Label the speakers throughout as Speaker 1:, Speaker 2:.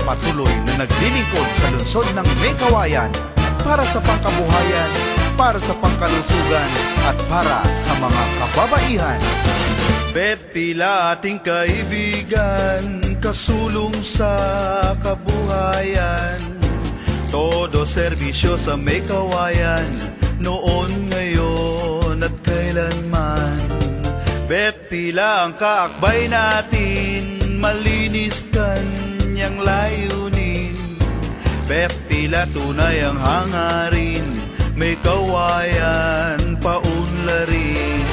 Speaker 1: patuloy na naglilingkod sa lungsod ng May Kawayan para sa pangkabuhayan, para sa pangkalusugan at para sa mga kababaihan.
Speaker 2: Bet pila ating kaibigan, kasulong sa kabuhayan. Todo serbisyo sa May Kawayan, noon, ngayon at kailanman. Bet pila ang kaakbay natin, malinis kanyang layunin. Bet pila tunay ang hangarin, May Kawayan paunlarin.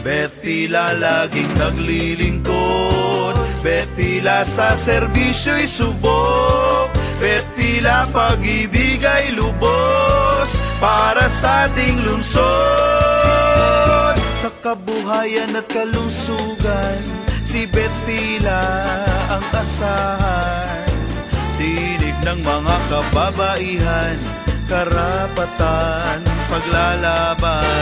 Speaker 2: Bet pila laging naglilingkod, bet pila sa serbisyo'y subok, bet pila pag-ibig ay lubos para sa ating lungsod. Sa kabuhayan at kalusugan, si bet pila ang asahan. Tinig ng mga kababaihan, karapatan, paglalaban.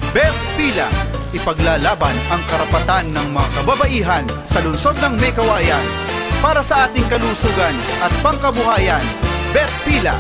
Speaker 1: Bet pila, ipaglalaban ang karapatan ng mga kababaihan sa lungsod ng May Kawayan para sa ating kalusugan at pangkabuhayan. Bet pila.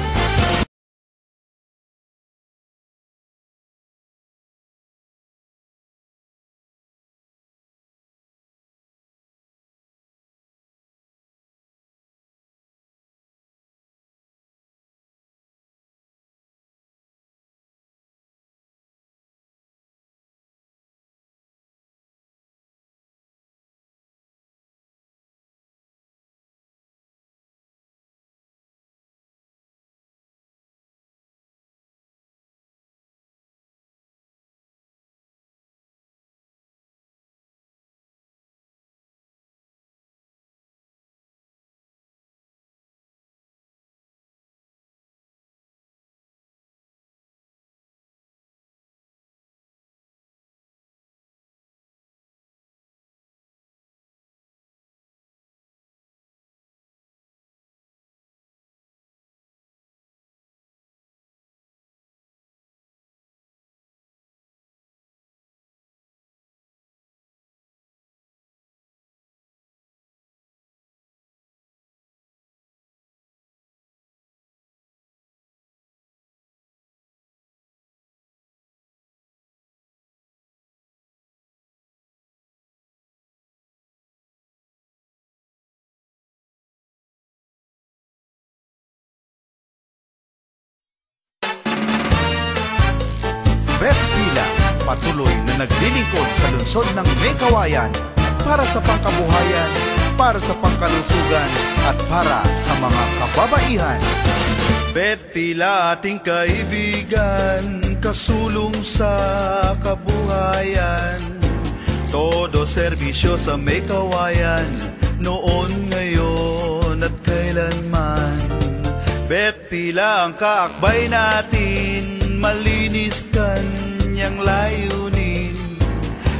Speaker 1: Bet pila, patuloy na naglilingkod sa lungsod ng May Kawayan para sa pangkabuhayan, para sa pangkalusugan at para sa mga kababaihan.
Speaker 2: Bet pila ating kaibigan, kasulong sa kabuhayan. Todo serbisyo sa May Kawayan, noon, ngayon at kailanman. Bet pila ang kaakbay natin, malinis kanyang layunin.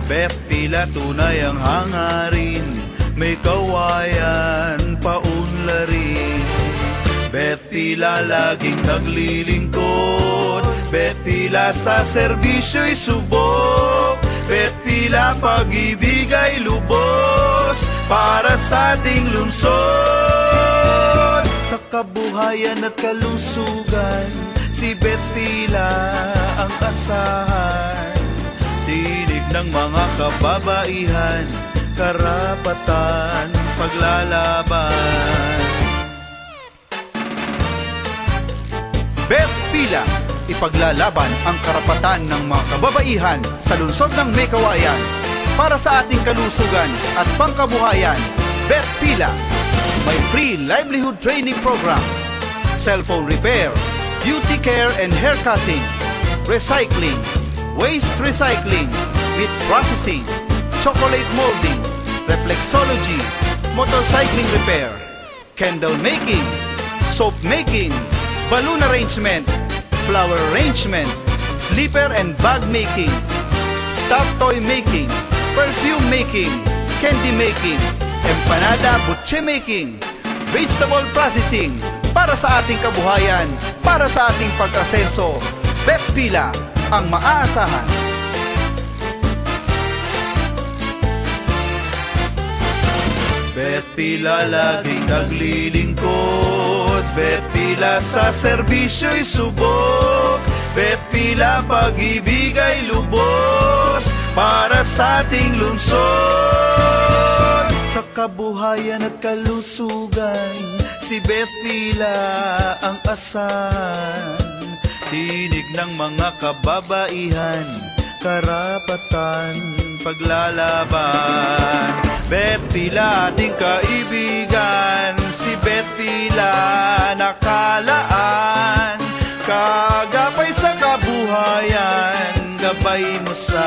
Speaker 2: Bet pila tunay ang hangarin, May Kawayan paunlarin. Bet pila laging naglilingkod, bet pila sa serbisyo'y subok, bet pila pag-ibig ay lubos para sa ating lungsod. Sa kabuhayan at kalusugan, si bet pila ang asahan. Tinig ng mga kababaihan, karapatan, paglalaban.
Speaker 1: Bet pila, ipaglalaban ang karapatan ng mga kababaihan sa lungsod ng May Kawayan para sa ating kalusugan at pangkabuhayan. Bet pila, may free livelihood training program, cellphone repair, beauty care and hair cutting, recycling, waste recycling, meat processing, chocolate molding, reflexology, motorcycling repair, candle making, soap making, balloon arrangement, flower arrangement, slipper and bag making, stuffed toy making, perfume making, candy making, empanada butche making, vegetable processing, para sa ating kabuhayan, para sa ating pag-asenso. Bet pila ang maaasahan.
Speaker 2: Bet Pila laging naglilingkod, Bet Pila sa serbisyo'y subok, Bet Pila pag-ibig ay lubos para sa ating lungsod. Sa kabuhayan at kalusugan, si Bet Pila ang asahan. Tinig ng mga kababaihan, karapatan, paglalaban. Bet Pila ating kaibigan, si Bet Pila nakalaan. Kagapay sa kabuhayan, gabay mo sa